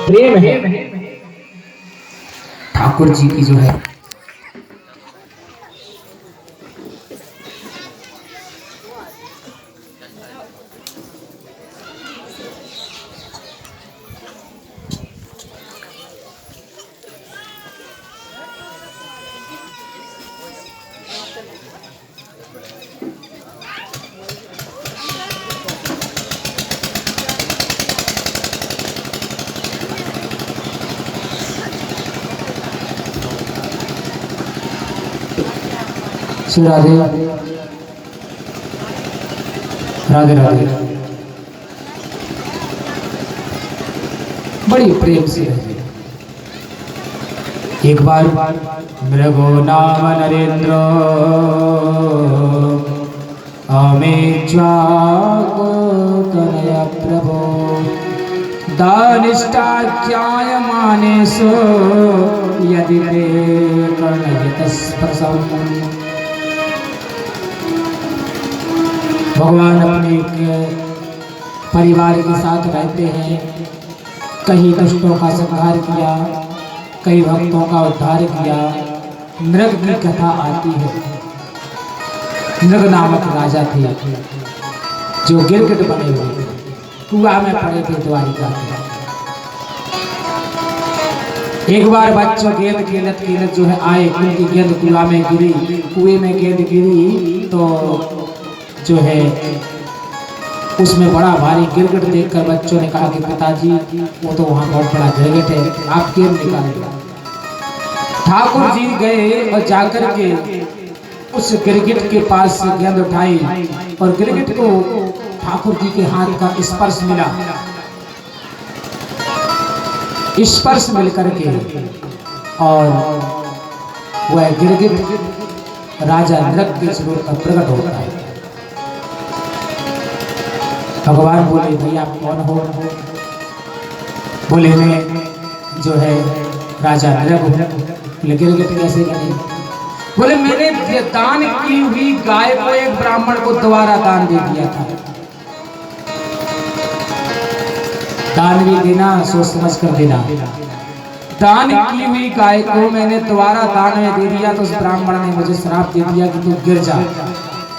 प्रेम है ठाकुर जी की जो है। श्री राधे राधे राधे। बड़ी प्रेम से रहे। एक बार मृगो नाम नरेंद्र अमेज्वागोतनय प्रभो दानिष्ठाख्याय मानेसो यदि ते कर्णयतस्पर्शम्। भगवान अपने परिवार के साथ रहते हैं। कई दुष्टों का संहार किया, कई भक्तों का उद्धार किया। मृग की कथा आती है। मृग नामक राजा थे जो गिरगिट बने हुए थे, कुआं में पड़े थे द्वारिका में। एक बार बच्चों गेंद खेलत खेलत जो है आए, उनकी गेंद कुआं में गिरी। कुएं में गेंद गिरी तो जो है उसमें बड़ा भारी गिरगिट देखकर बच्चों ने कहा कि पिताजी वो तो वहाँ बहुत बड़ा गिरगिट है, आप गेंद निकालिए। ठाकुर जी गए और जाकर के उस गिरगिट के पास से गेंद उठाई और गिरगिट को ठाकुर जी के हाथ का स्पर्श मिला। स्पर्श मिलकर के और वह गिरगिट राजा मृग के स्वरूप का प्रकट होता है। भगवान बोले भैया आप कौन हो? बोले मैं जो है राजा मृग हूँ। गिरगिट कैसे बने? बोले मैंने दान की हुई गाय को एक ब्राह्मण को दोबारा दान दे दिया था। दान भी देना सोच समझ कर देना। दान की हुई गाय को मैंने दोबारा दान में दे दिया तो उस ब्राह्मण ने मुझे श्राप दे दिया कि तू गिर जा,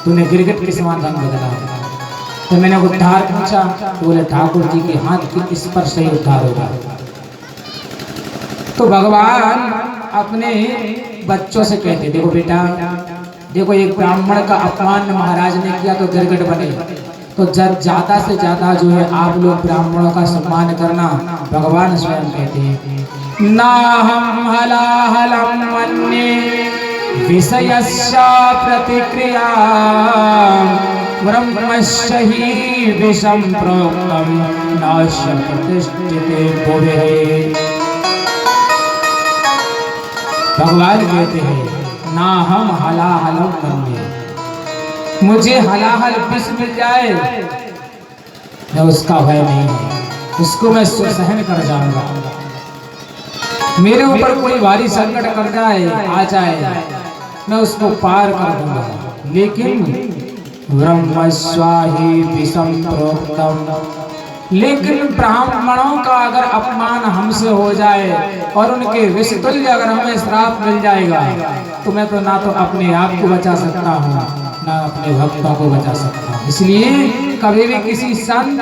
तूने गिरगिट के समान रंग बदला। तो मैंने उद्धार पूछा तो बोले ठाकुर जी के हाथ के स्पर्श से उद्धार होगा। तो भगवान अपने बच्चों से कहते देखो बेटा, देखो एक ब्राह्मण का अपमान महाराज ने किया तो गिरगिट बने, तो ज्यादा से ज्यादा जो है आप लोग ब्राह्मणों का सम्मान करना। भगवान स्वयं कहते हैं ना हम हलाहलम मन्ये विषयस्या प्रतिक्रिया ब्रह्मस्य हि विषम प्रोक्तम नाश्य प्रतिष्ठिते भुवे। भगवान कहते हैं ना हम हलाहलम मन्ये, मुझे हलाहल विष मिल जाए मैं उसका भय नहीं है, उसको मैं सहन कर जाऊंगा। मेरे ऊपर कोई भारी संकट कर जाए आ जाए मैं उसको पार कर दूंगा। लेकिन ब्रह्मस्वाहि विषम प्रोक्तम, लेकिन ब्राह्मणों का अगर अपमान हमसे हो जाए और उनके विष तुल्य अगर हमें श्राप मिल जाएगा तो मैं तो ना तो अपने आप को बचा सकता हूँ ना अपने भक्तों को बचा सकता हूँ। इसलिए कभी भी किसी संत,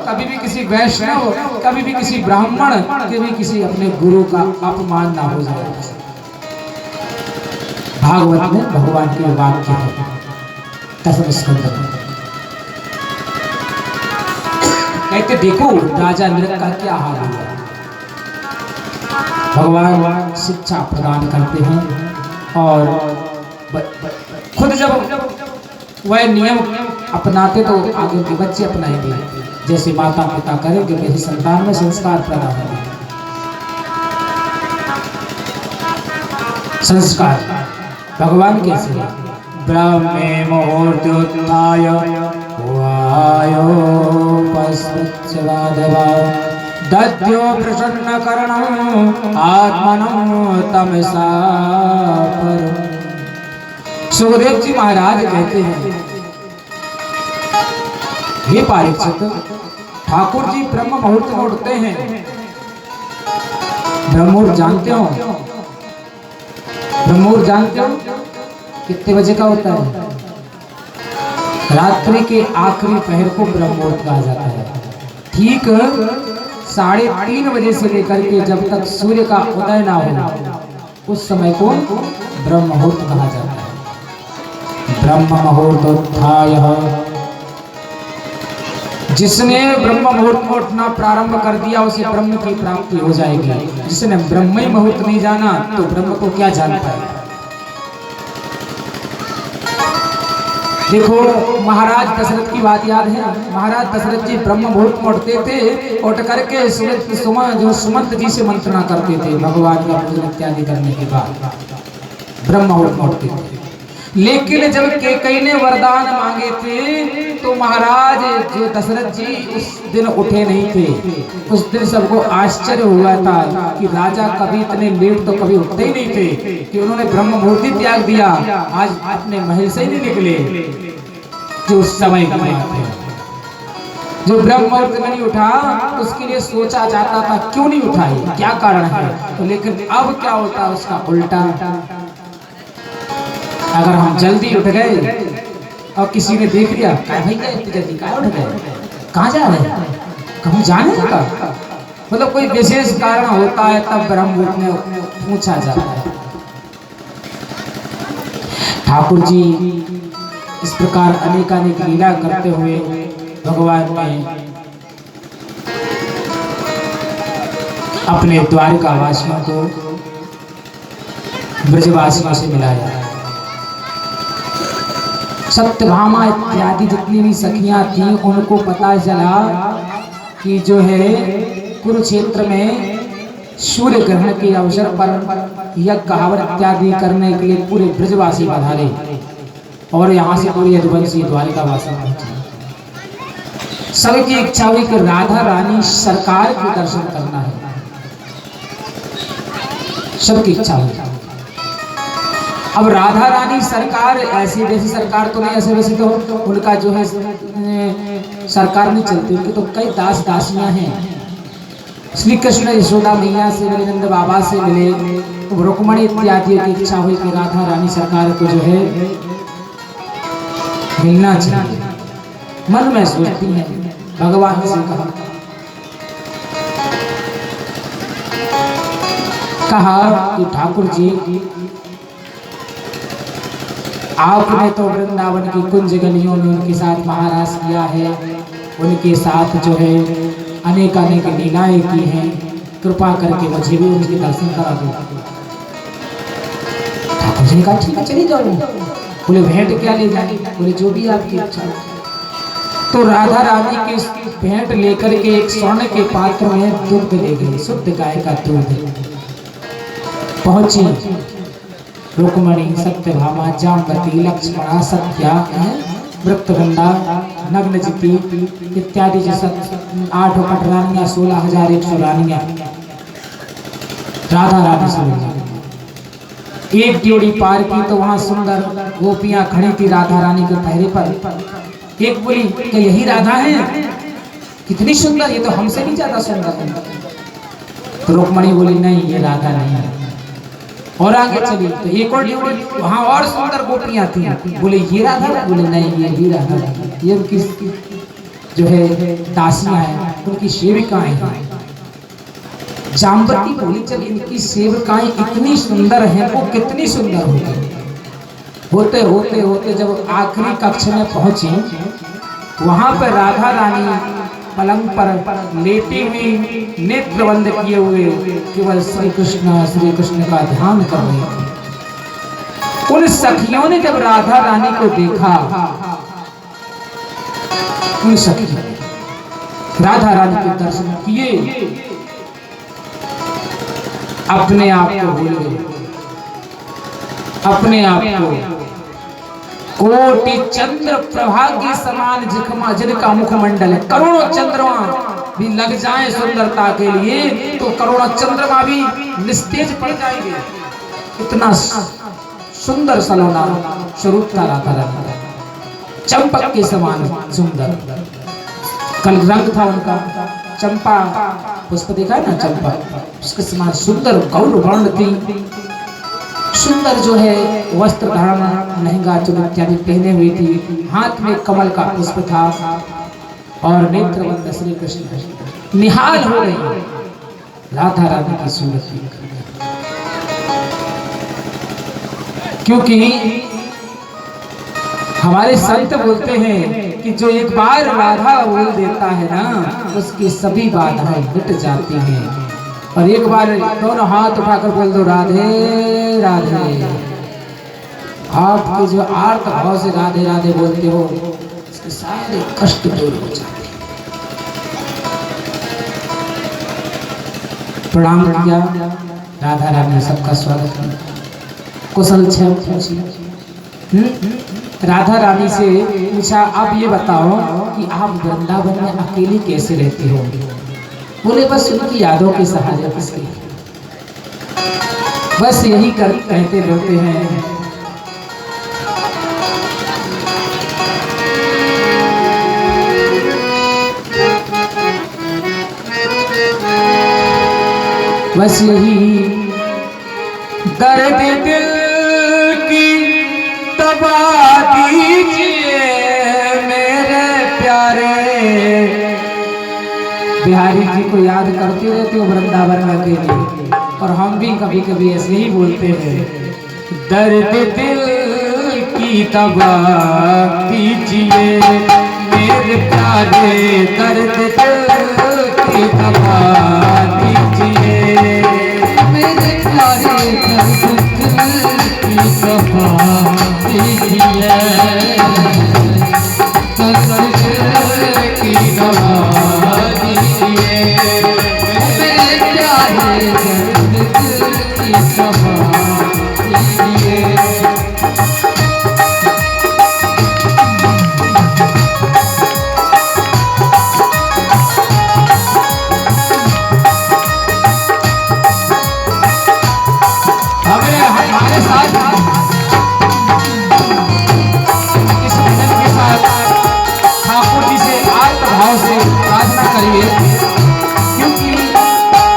कभी भी किसी वैष्णव, कभी भी किसी ब्राह्मण, कभी किसी अपने गुरु का अपमान ना हो जाए। भागवत में भगवान के वाक्य है दसम स्कंद में। कहते देखो राजा मृग का क्या हाल हुआ। भगवान शिक्षा प्रदान करते हैं और खुद जब वह नियम अपनाते तो आगे के बच्चे अपनाएंगे। जैसे माता पिता करेंगे वैसे संतान में संस्कार पैदा होंगे। संस्कार भगवान कैसे है? ब्रह्मे मुहूर्तोत्थाय वायोपस्वच्छवादवा दद्यो प्रसन्नकरणं आत्मनं तमसा पर। सुखदेव जी महाराज कहते हैं हे परीक्षित, ठाकुर जी ब्रह्म मुहूर्त में उठते हैं ब्रह्ममुहूर्त जानते हो? ब्रह्ममुहूर्त जानते हो कितने बजे का होता है? रात्रि के आखिरी पहर को ब्रह्ममुहूर्त कहा जाता है। ठीक 3:30 बजे से लेकर के जब तक सूर्य का उदय ना हो उस समय को ब्रह्म मुहूर्त कहा जाता है। ब्रह्म मुहूर्तोत्थाय, जिसने ब्रह्म मुहूर्त में उठना प्रारंभ कर दिया उसे ब्रह्म की प्राप्ति हो जाएगी। जिसने ब्रह्म मुहूर्त नहीं जाना तो ब्रह्म को क्या जान पाएगा। देखो महाराज दशरथ की बात याद है। महाराज दशरथ जी ब्रह्म मुहूर्त में उठते थे, उठ करके सुमंत जी से मंत्रणा करते थे भगवान का पूजन इत्यादि करने के बाद ब्रह्म मुहूर्त में उठते थे। लेकिन जब कैकेयी ने वरदान मांगे थे तो महाराज जो दशरथ जी उस दिन उठे नहीं थे। उस दिन सबको आश्चर्य हुआ था कि राजा कभी इतने लेट तो कभी उठते ही नहीं थे कि उन्होंने ब्रह्म मुहूर्त ही त्याग दिया, आज अपने महल से ही नहीं निकले। जो उस समय की बात है, जो ब्रह्म मुहूर्त में नहीं उठा उसके लिए सोचा जाता था क्यों नहीं उठाई, क्या कारण है। तो लेकिन अब क्या होता है उसका उल्टा। अगर हम जल्दी उठ गए और किसी ने देख लिया, क्या भैया इतनी जल्दी कहाँ उठ गए, कहाँ जा रहे हैं, कहीं जाने का मतलब कोई विशेष कारण होता है तब ब्रह्म मुहूर्त में पूछा जाता है। ठाकुर जी इस प्रकार अनेकानेक लीला करते हुए भगवान ने अपने द्वारिका वासियों को ब्रजवासियों से मिलाया। सत्यभामा इत्यादि जितनी भी सखियां थीं उनको पता चला कि जो है कुरुक्षेत्र में सूर्य ग्रहण के अवसर पर यज्ञ हवन इत्यादि करने के लिए पूरे ब्रजवासी पधारे और यहाँ से पूरी यदुवंशी द्वारिका वासी पहुंचे। सबकी इच्छा हुई कि राधा रानी सरकार के दर्शन करना है, सबकी इच्छा हुई। अब राधा रानी सरकार ऐसी वैसी सरकार तो नहीं, ऐसे वैसे तो उनका जो है सरकार नहीं चलती, उनकी तो कई दास दासियां हैं। श्री कृष्ण यशोदा मैया से मिले, नंद बाबा से मिले, रुक्मणी इत्यादि की इच्छा हुई कि राधा रानी सरकार को जो है मिलना चाहिए। मन में सोचती है, भगवान से कहा कि ठाकुर जी आपने तो वृंदावन की कुंज गलियों में उनके साथ महारास किया है, उनके साथ जो है अनेक अनेक लीलाएं की हैं, कृपा करके मुझे भी उनके दर्शन करा दो। ठाकुर जी ने कहा ठीक है चली जाओ। बोले भेंट क्या ले जाए? बोले जो भी आपकी इच्छा। तो राधा रानी के भेंट लेकर के एक स्वर्ण के पात्र में दूध ले गए, शुद्ध गाय का दूध। पहुंची रुक्मणी, सत्यभामा, जाम्बती, लक्ष्मणा, सत्या, वृत्तगंधा, नग्नजिति इत्यादि जैसा 8 पटरानियां, 16,100 रानियां राधा रानी से एक ड्योढ़ी पार की तो वहां सुंदर गोपियां खड़ी थी राधा रानी के पहरे पर। एक बोली कि यही राधा है, कितनी सुंदर, ये तो हमसे भी ज्यादा सुंदर है। तो रुक्मणी बोली नहीं ये राधा नहीं है। और आगे चली तो एक और ड्योढ़ी, वहां और सुंदर गोपियां थी। बोले ये राधा, बोले नहीं ये ही राधा, ये उनकी जो है दासियां हैं, उनकी सेविकाएं हैं। जाम्बती बोली जब इनकी सेविकाएं इतनी सुंदर हैं वो कितनी सुंदर होगी। होते होते होते जब आखिरी कक्ष में पहुंची, वहां पर राधा रानी पलंग पर लेटी हुई, नेत्र बंद किए हुए केवल श्री कृष्ण का ध्यान कर रही थी। उन सखियों ने जब राधा रानी को देखा, उन सखियों राधा रानी के दर्शन किए, अपने आप को भूल गए, अपने आप को। कोटि चंद्र प्रभा के समान जिनका मुखमंडल है, करोड़ों चंद्रमा भी लग जाएं सुंदरता के लिए तो करोड़ों चंद्रमा भी निस्तेज पड़ जाएंगे। इतना सुंदर सलोना स्वरूप था राधा रानी, चंपक के समान सुंदर। कल रंग था उनका चंपा पुष्प देखा है ना चंपा, उसके समान सुंदर गौर वर्ण थी, सुंदर जो है वस्त्र धारण लहंगा चुन इत्यादि पहने हुई थी, हाथ में कमल का पुष्प था और नेत्रबंद श्री कृष्ण निहाल हो गई राधा रानी की सूरत देखकर। क्योंकि हमारे संत बोलते हैं कि जो एक बार राधा बोल देता है ना, उसकी सभी बाधाएं मिट जाती हैं। और एक बार दोनों हाथ उठाकर बोल दो राधे राधे, आपके जो आर्त भाव से राधे राधे बोलते हो, उसके सारे कष्ट दूर हो जाते हैं। प्रणाम किया, राधा रानी सबका स्वागत किया, कुशल क्षेम पूछी। राधा रानी से पूछा, अब ये बताओ कि आप वृंदावन में अकेली कैसे रहती हो? बोले बस उनकी यादों के सहारे किसके, बस यही कहते रहते हैं। बस यही दर्द दिल की दवा दीजिए मेरे प्यारे। बिहारी जी को याद करते रहते हो वृंदावन में अकेले, और हम भी कभी कभी ऐसे ही बोलते हैं, दर्द दिल की दवा दीजिए मेरे प्यारे, दर्द दिल की दवा दीजिए मेरे प्यारे, दर्द दिल की दवा दीजिए, दर्द दिल की दवा दीजिए मेरे प्यारे, दर्द दिल की दवा दीजिए। हमारे साथ इस भजन के साथ ठाकुर जी से आर्त भाव से प्रार्थना करिए, क्योंकि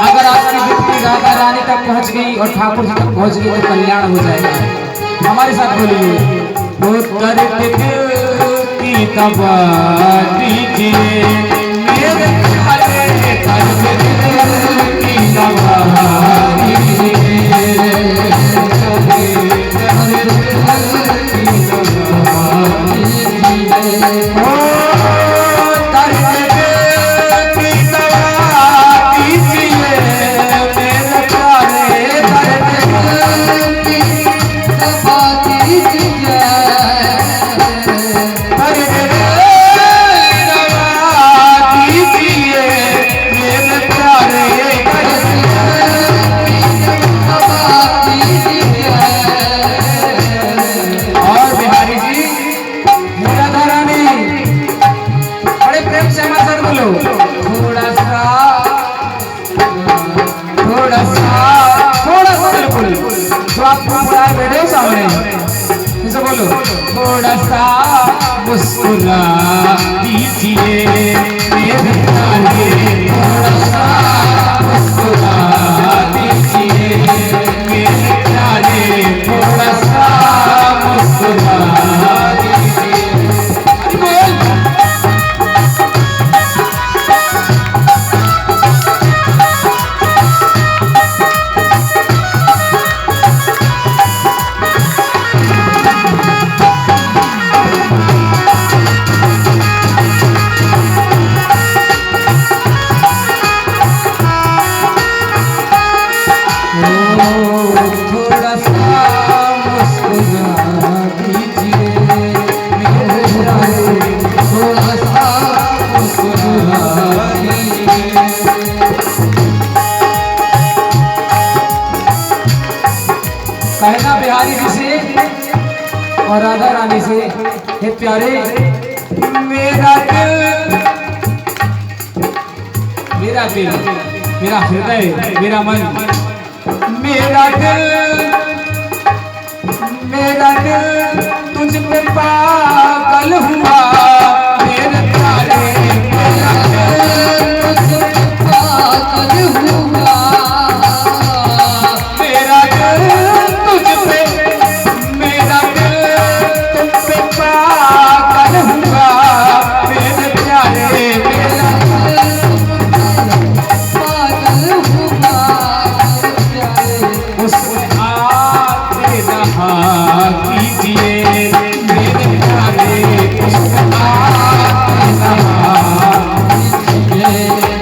अगर आपकी विनती राधा रानी तक पहुंच गई और ठाकुर जी तक पहुंच गई तो कल्याण हो जाएगा। हमारे साथ बोलिए, वो दर्द दिल की दवा दीजिए मेरे प्यारे, दर्द दिल की दवा दीजिए। बोलो थोड़ा सा मुस्कुरा दीजिए मेरे प्यारे, थोड़ा सा मुस्कुरा दीजिए मेरे प्यारे, थोड़ा सा मुस्कुरा दीजिए। कहना बिहारी जी से और राधा रानी से, हे प्यारे मेरा दिल, मेरा दिल, मेरा हृदय, मेरा मन, मेरा दिल तुझ पे पागल हुआ मेरे प्यारे, मेरा दिल तुझ पे पागल मेरा दिल तुझ पे, मेरा दिल तुम पे पागल हुआ मेरे प्यारे, मेरा पागल हुआ उससे आते रहा कीजिए मेरे प्यारे, उससे आते रहा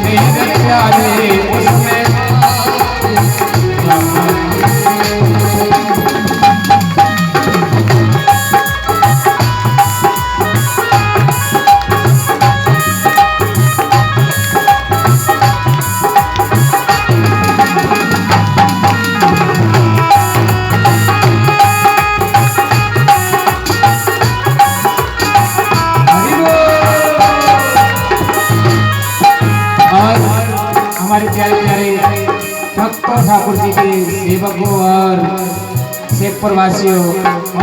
मेरे प्यारे, उसमें हमारे प्यारे प्यारे भक्तों, ठाकुर जी के सेवकों और शेखपुर वासियों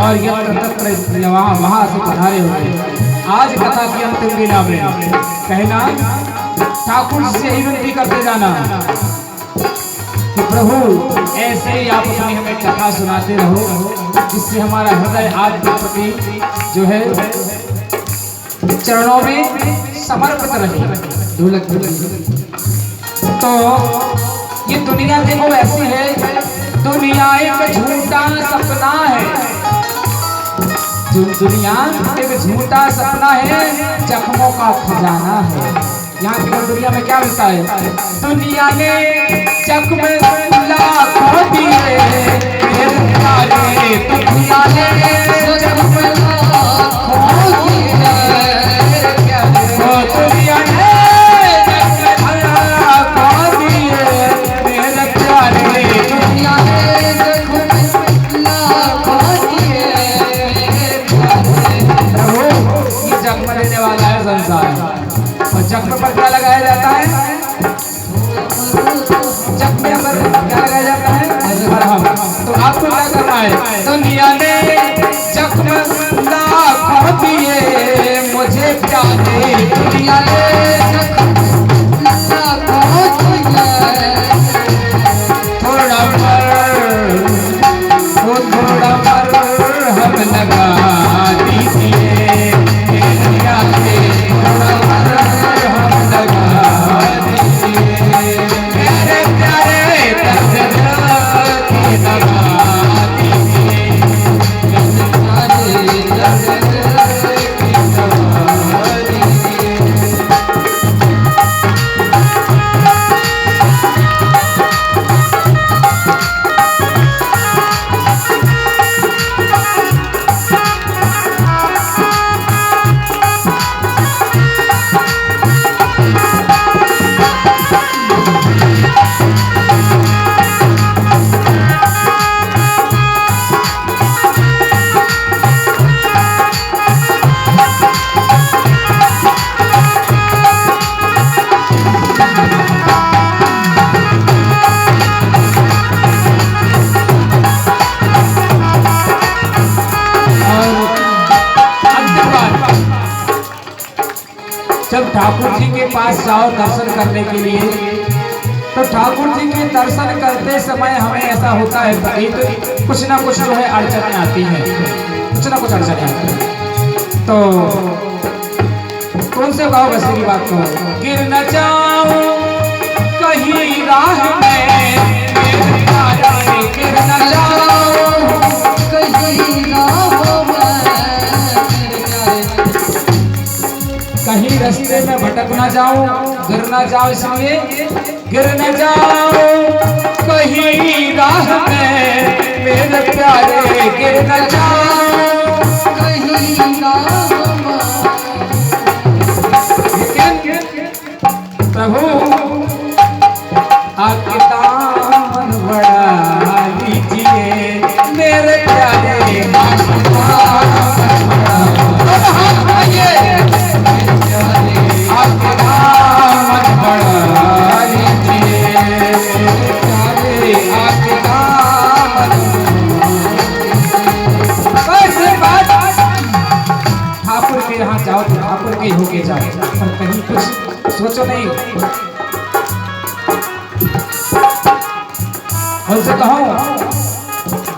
और यत्र तत्र वहाँ से पधारे हुए आज कथा की अंतिम लीला में कहना ठाकुर से ही विनती करते जाना कि प्रभु ऐसे ही आप अपनी हमें कथा सुनाते रहो जिससे हमारा हृदय आज के प्रति जो है चरणों में समर्पित रहे। ढोलक तो ये दुनिया देखो ऐसी है, दुनिया एक झूठा सपना है, दुनिया एक झूठा सपना है, जख्मों का खजाना है। यहाँ की दुनिया में क्या मिलता है? दुनिया ने जख्म लाखों दिए मेरे प्यारे, दुनिया ने जख्म लाखों दिए मेरे प्यारे, दुनिया ने देने वाला है संसार। और जख्म पर क्या लगाया जाता है? जख्म पर क्या लगाया जाता है? तो आपको क्या करना है? दुनिया ने जख्म लाखों दिए मुझे प्यारे, दुनिया ने जख्म लाखों दिए, थोड़ा पर हम लगा दीजिए जब ठाकुर जी के पास जाओ दर्शन करने के लिए, तो ठाकुर जी के दर्शन करते समय हमें ऐसा होता है प्रतीत कुछ ना कुछ जो है अड़चनें आती हैं, कुछ ना कुछ अड़चनें आती हैं। तो कौन से गाओ वैसे की बात करो, गिर न जाओ कहीं राह में, गिर न जाओ कहीं राह में, कहीं रास्ते में भटक ना जाऊं, गिर ना जाओ, इसलिए गिर न जाओ कहीं राह में मेरे प्यारे, गिर न जाओ कहीं राह में। प्रभु आपके दामन बढ़ा लीजिए मेरे प्यारे, ठाकुर के यहाँ जाओ तो ठाकुर के होके जाओ, पर कहीं कुछ सोचो नहीं। उनसे कहो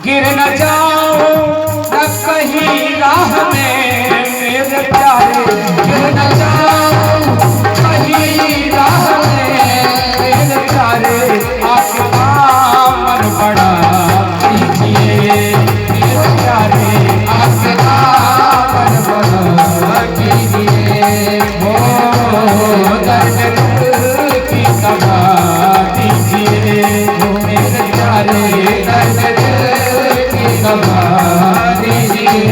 गिर न जाओ न कहीं राह में मेरे प्यारे, गिर न जाओ कहीं राह में मेरे प्यारे, आपके दामन बड़ा कीजिए मेरे प्यारे, आपके दामन बड़ा कीजिए, हो दर्द की दवा दीजिए मेरे प्यारे, दर्द की दवा दीजिए।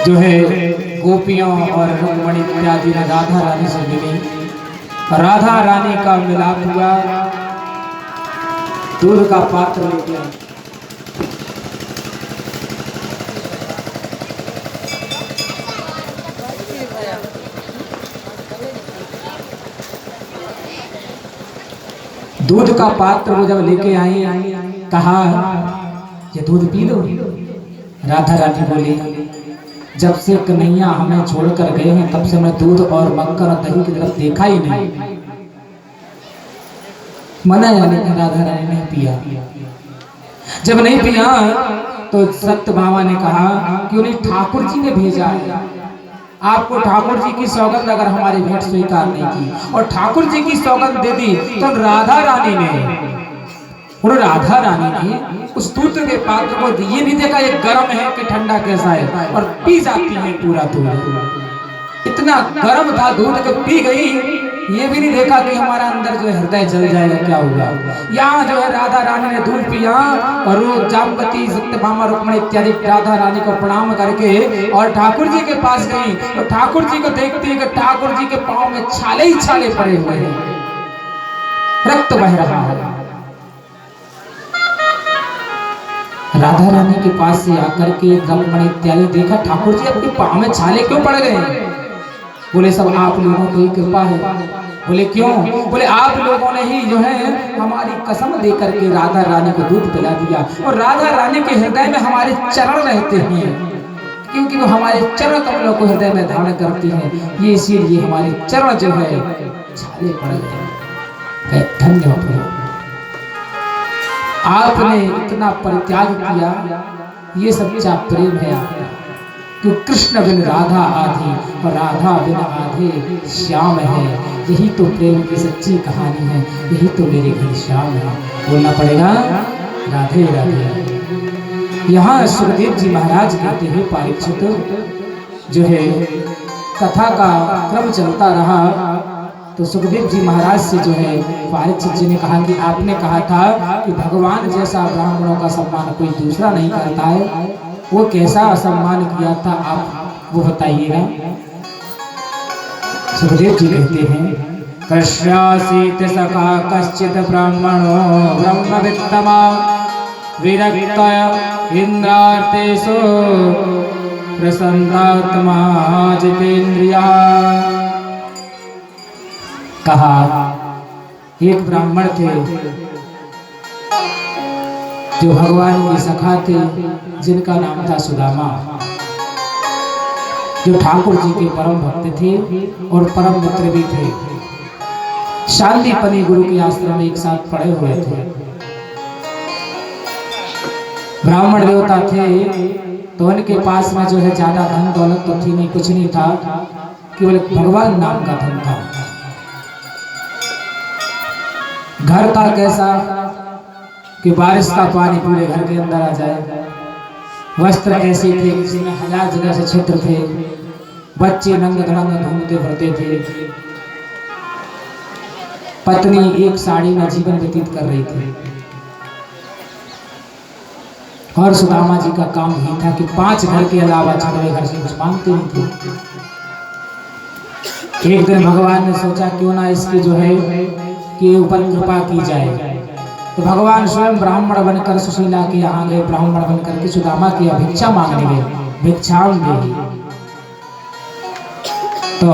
जो है गोपियों और रुक्मणी इत्यादि ने राधा रानी से मिली, राधा रानी का मिलाप हुआ, दूध का पात्र लेके दूध का पात्र वो जब लेके आई, कहा ये दूध पी लो। राधा रानी बोली जब से कन्हैया हमें छोड़कर गए हैं तब से मैं दूध और मक्खन और दही की तरफ देखा ही नहीं। मना या लेकिन राधा रानी ने पिया। जब नहीं पिया तो सत्यभामा ने कहा कि उन्हें ठाकुर जी ने भेजा है, आपको ठाकुर जी की सौगंध अगर हमारी भेंट स्वीकार नहीं की और ठाकुर जी की सौगंध दे दी तो राधा रानी ने उस दूध के पात्र को ये नहीं देखा ये गर्म है कि ठंडा कैसा है, और पी जाती है पूरा दूध। इतना गर्म था दूध के पी गई, ये भी नहीं देखा कि हमारा अंदर जो हृदय जल जाएगा, क्या होगा। यहाँ जो है राधा रानी ने दूध पिया और वो जामवती सत्यभामा रुक्मणी इत्यादि राधा रानी को प्रणाम करके और ठाकुर जी के पास गई, तो ठाकुर जी को देखती है कि ठाकुर जी के पाँव में छाले ही छाले पड़े हुए हैं, रक्त बह रहा है। राधा रानी के पास से आकर के रुक्मणी इत्यादि देखा ठाकुर जी आपके पाँव में छाले क्यों पड़ गए। बोले सब आप लोगों की कृपा है। बोले क्यों? बोले आप लोगों ने ही जो है हमारी कसम दे करके राधा रानी को दूध पिला दिया, और राधा रानी के हृदय में हमारे चरण रहते हैं, क्योंकि वो हमारे चरण कमलों को हृदय में धारण करती है, ये इसीलिए हमारे चरण जो है छाले पड़ गए। धन्यवाद, आपने इतना परित्याग किया, ये सच्चा प्रेम है आपका। कि कृष्ण बिन राधा आधी और राधा बिन आधे श्याम है, यही तो प्रेम की सच्ची कहानी है, यही तो मेरे घर श्याम है। बोलना पड़ेगा राधे राधे। यहाँ सुखदेव जी महाराज कहते हैं परीक्षित, जो है कथा का क्रम चलता रहा तो सुखदेव जी महाराज से जो है परीक्षित जी ने कहा कि आपने कहा था कि भगवान जैसा ब्राह्मणों का सम्मान कोई दूसरा नहीं करता है, वो कैसा असम्मान किया था आप वो बताइएगा। सुखदेव जी कहते हैं कश्यासीत सखा कश्चित ब्राह्मणो ब्रह्मवित्तमा विरक्त इंद्रार्तेषु प्रसन्नात्मा जितेन्द्रिया। कहा एक ब्राह्मण थे जो भगवान के सखा थे, जिनका नाम था सुदामा, जो ठाकुर जी के परम भक्त थे और परम मित्र भी थे। शांतिपनी गुरु के आश्रम में एक साथ पढ़े हुए थे। ब्राह्मण देवता थे तो उनके पास में जो है ज्यादा धन दौलत तो थी नहीं, कुछ नहीं था, केवल भगवान नाम का धन था। घर था कैसा कि बारिश का पानी पूरे घर के अंदर आ जाए। वस्त्र ऐसे थे जिसमें 1000 जगह से छिद्र थे। बच्चे नंग धड़ंग घूमते फिरते थे। पत्नी एक साड़ी में जीवन व्यतीत कर रही थी। और सुदामा जी का काम यही था कि 5 घर के अलावा 6वें घर से कुछ मांगते नहीं थे। एक दिन भगवान ने सोचा क्यों ना इसके जो है कि ऊपर कृपा की जाए, तो भगवान स्वयं ब्राह्मण बनकर सुशीला के यहाँ गए। ब्राह्मण बनकर के सुदामा की भिक्षा मांगने गए, भिक्षाम देगी। तो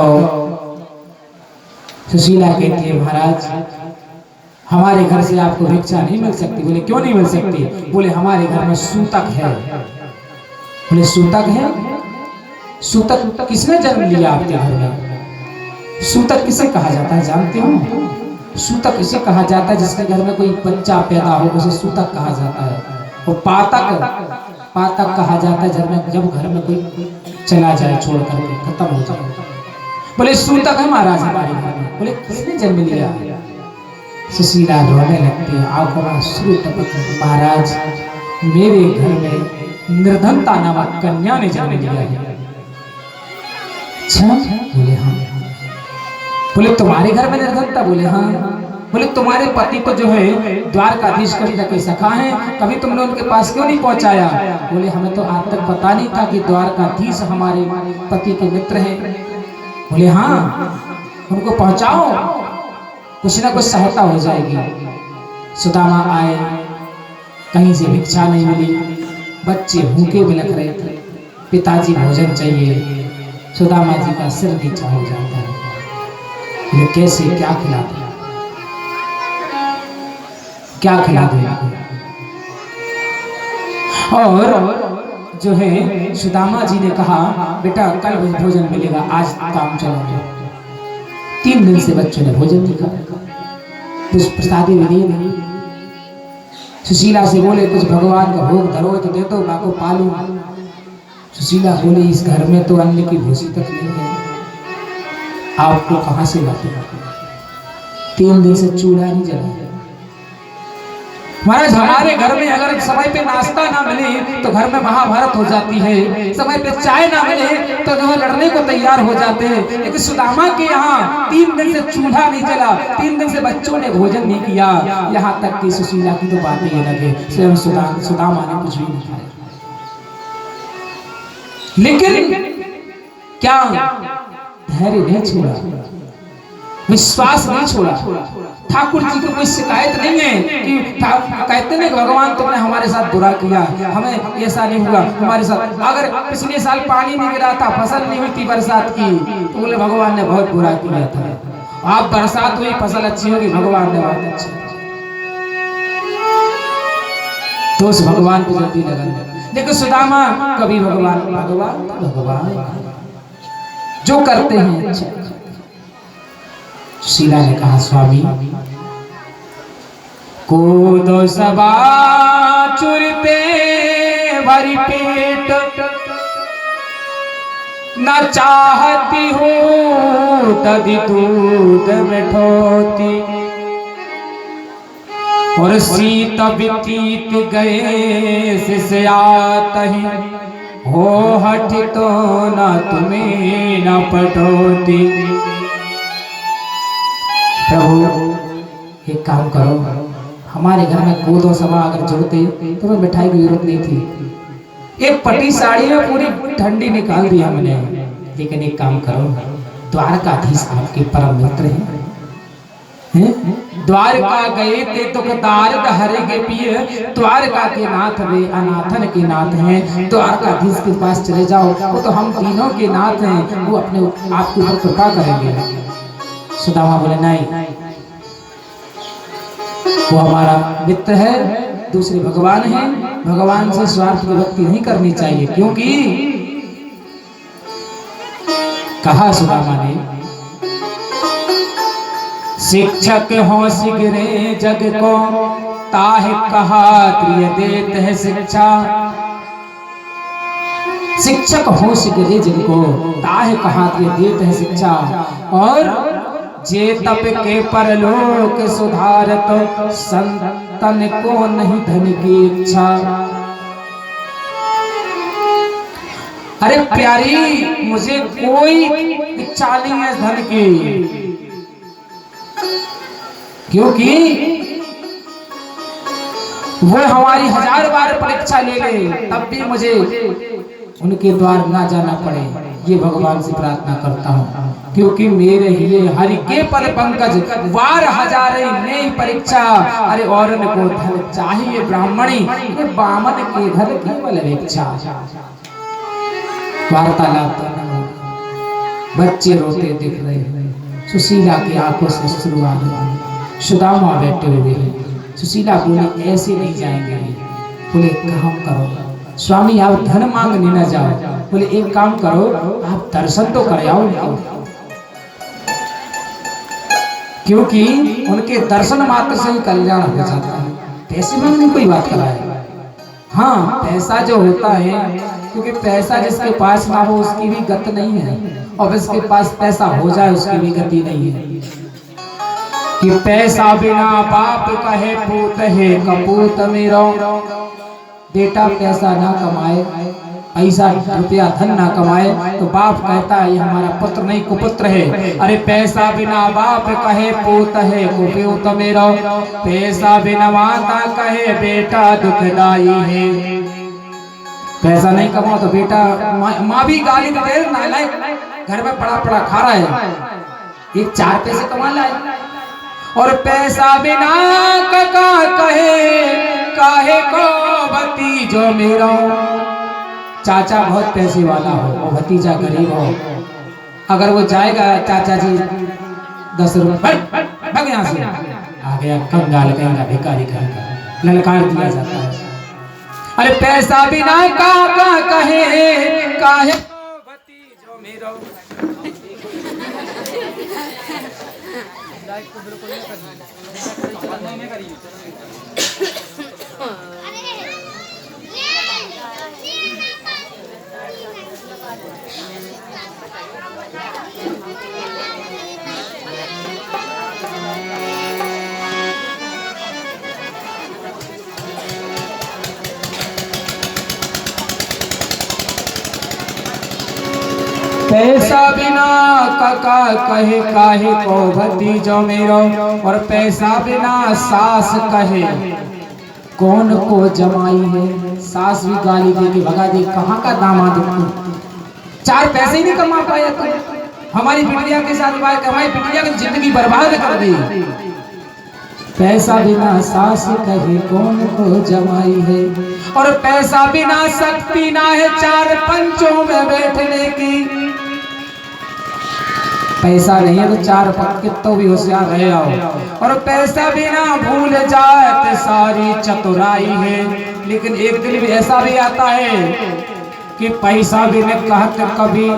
सुशीला कहती है महाराज हमारे घर से आपको भिक्षा नहीं मिल सकती। बोले क्यों नहीं मिल सकती? बोले हमारे घर में सूतक है। बोले सूतक है? सूतक किसने जन्म लिया आपके घर में? सूतक किसे कहा जाता है जानते हो? सूतक किसे कहा जाता है? जिसके घर में कोई बच्चा पैदा हो उसे सूतक कहा जाता है। और पातक कहा जाता है जब घर में कोई चला जाए छोड़ करके, खत्म हो जाए। बोले सूतक है महाराज हमारे घर में। बोले किसने जन्म लिया? सुशीला रोने लगती है, आंखों में आंसू टपकते। महाराज मेरे घर में निर्धनता नामक कन्या ने जन्म लिया है। अच्छा? बोले हाँ। बोले तुम्हारे घर में निर्धनता? बोले हाँ। बोले तुम्हारे पति तो जो है द्वारकाधीश कभी तक सखा है, कभी तुमने उनके पास क्यों नहीं पहुंचाया? बोले हमें तो आज तक पता नहीं था कि द्वारकाधीश हमारे पति के मित्र हैं। बोले हाँ, उनको पहुंचाओ, कुछ ना कुछ सहायता हो जाएगी। सुदामा आए, कहीं से भिक्षा नहीं मिली, बच्चे भूखे बिलख रहे थे, पिताजी भोजन चाहिए। सुदामा जी का सिर नीचा हो जाता है। ये कैसे, क्या खिला दे, क्या खिला दे? और जो है सुदामा जी ने कहा बेटा कल भोजन मिलेगा, आज काम चलेगा। 3 दिन से बच्चों ने भोजन नहीं खाया, कुछ प्रसादी भी नहीं। सुशीला से बोले कुछ भगवान का भोग धरो तो दे दो, माँ को पालू। सुशीला बोली इस घर में तो अन्न की भूसी तक नहीं है, आपको कहां से लाते? 3 दिन से चूल्हा नहीं जला। महाराज हमारे घर में अगर समय पे नाश्ता ना मिले तो घर में महाभारत हो जाती है, समय पे चाय ना मिले तो जो लड़ने को तैयार हो जाते हैं। लेकिन सुदामा के यहाँ 3 दिन से चूल्हा नहीं जला, 3 दिन से बच्चों ने भोजन नहीं किया। यहाँ तक कि सुशीला की तो बातें ही लगे, स्वयं सुदामा ने कुछ भी नहीं खाया। लेकिन क्या धैर्य नहीं छोड़ा, विश्वास नहीं छोड़ा। ठाकुर जी को कोई शिकायत नहीं है कि कहते नहीं भगवान तुमने हमारे साथ बुरा किया, हमें ऐसा नहीं हुआ हमारे साथ। अगर पिछले साल पानी नहीं गिरा था, फसल नहीं हुई थी बरसात की, तो बोले भगवान ने बहुत बुरा किया था। आप बरसात हुई, फसल अच्छी होगी, भगवान ने बहुत अच्छा। तो उस भगवान को जल्दी लगन। देखो सुदामा कभी भगवान भगवान भगवान जो करते हैं अच्छा। शीला ने कहा स्वामी कूदो सबा चुरते भरी पेट, न चाहती हूँ तदि दूध में ठोती, और शीत बीतीत गए शिष्यात ही, हो हठ तो न तुम्हें न पटोती। प्रभु एक काम करो, हमारे घर में कूदो सवा अगर जुड़ते तो मैं मिठाई की जरूरत नहीं थी। एक पटी साड़ी में पूरी ठंडी निकाल दी हमने। लेकिन एक काम करो, द्वारकाधीश आपके परम मित्र हैं। द्वारका गए ते दुखदार हरे के पिए, द्वारका के नाथ वे अनाथन के नाथ हैं। द्वारकाधीश के पास चले जाओ, वो तो हम तीनों के नाथ हैं, वो अपने आपके ऊपर कृपा करेंगे। सुदामा बोले नहीं, वो हमारा मित्र है, दूसरे भगवान है, भगवान से स्वार्थ की भक्ति नहीं करनी चाहिए। क्योंकि कहा सुदामा ने शिक्षक हो सिगरे जग को, ताहे कहा प्रिय देत है शिक्षा। शिक्षक हो सिगरे जग को, ताहे कहा प्रिय देत है शिक्षा। और जे तप के परलोक सुधारत, संतन को नहीं धन की इच्छा। अरे प्यारी मुझे कोई इच्छा नहीं है धन की, क्योंकि वो हमारी 1000 बार परीक्षा ले ले तब भी मुझे उनके द्वार ना जाना पड़े, ये भगवान से प्रार्थना करता हूँ। क्योंकि मेरे लिए हरि के पद पंकज वार हजारे नई परीक्षा। अरे और को धन चाहिए ब्राह्मणी, ये बामन के घर केवल इच्छा। वार्तालाप बच्चे रोते दिख रहे हैं, सुशीला की आंखों से शुरुआत हुई। सुदामा बैठे हुए हैं। सुशीला बोली ऐसे नहीं जाएंगे। बोले काम करो स्वामी, आप धन मांगने न जाओ। बोले एक काम करो, आप दर्शन तो कर आओ। क्योंकि उनके दर्शन मात्र से ही कल्याण हो जाता है। पैसे में नहीं कोई बात कराए। हाँ, पैसा जो होता है, क्योंकि पैसा जिसके पास ना हो उसकी भी गति नहीं है, और जिसके पास पैसा हो जाए उसकी भी गति नहीं है। कि पैसा बिना बाप कहे पूत है कपूत मेरो। बेटा पैसा ना कमाए, पैसा रुपया धन ना कमाए तो बाप कहता है ये हमारा पुत्र नहीं कुपुत्र है। अरे पैसा बिना बाप कहे पूत है कुपूत मेरो। पैसा बिना माता कहे बेटा दुखदाई है। पैसा नहीं कमाओ तो बेटा, माँ भी गाली दे, नालायक घर में पड़ा पड़ा खा रहा है, एक 4 पैसे कमा लाए। और पैसा बिना काका कहे काहे को भतीजो मेरो। चाचा बहुत पैसे वाला हो और भतीजा गरीब हो, अगर वो जाएगा चाचा जी 10 रुपए भाग यहाँ से, आ गया कंगाल कहेगा भिखारी कहेगा, ललकार दिया जाता है। अरे पैसा बिना काका कहे काहे भतीजो मेरो। पैसा बिना काका कहे काहे को भतीजो मेरो। और पैसा बिना सास कहे कौन को जमाई है। सास भी गाली दे के भगा दे, कहाँ का दामाद तू, 4 पैसे ही नहीं कमा पाया तू, हमारी बिटिया के साथ हमारी बिटिया की जिंदगी बर्बाद कर दी। पैसा बिना सास कहे कौन को जमाई है। और पैसा बिना शक्ति ना है 4 पंचों में बैठने की। पैसा नहीं है तो 4 पक्के तो भी होशियार रहे आओ। और पैसा बिना भूल जाए तो सारी चतुराई है। लेकिन एक दिन भी ऐसा भी आता है कि पैसा बिना कहत कभी,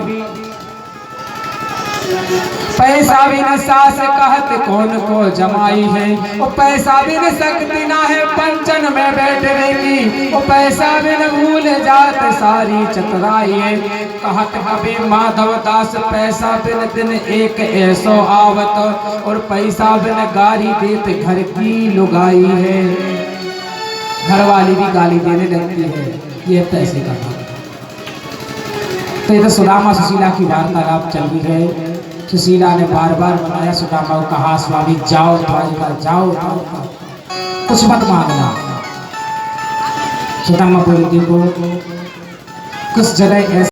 पैसा बिना सास कहत कौन को जमाई है। और पैसा बिना शक्ति ना है पंचन में बैठने की। और पैसा बिना भूल जात सारी चतुराई है। कहत कभी माधव दास पैसा बिन दिन एक ऐसो आवत। और पैसा बिन गाली देते घर की लुगाई है। घर वाली भी गाली देने लगती है, ये पैसे का काम। तो ये तो सुदामा सुशीला की वार्तालाप चल रही है। सुशीला ने बार बार बताया सुदामा को, कहा स्वामी जाओ द्वारिका जाओ, कुछ मत मांगना। सुदामा बोले देखो कुछ जगह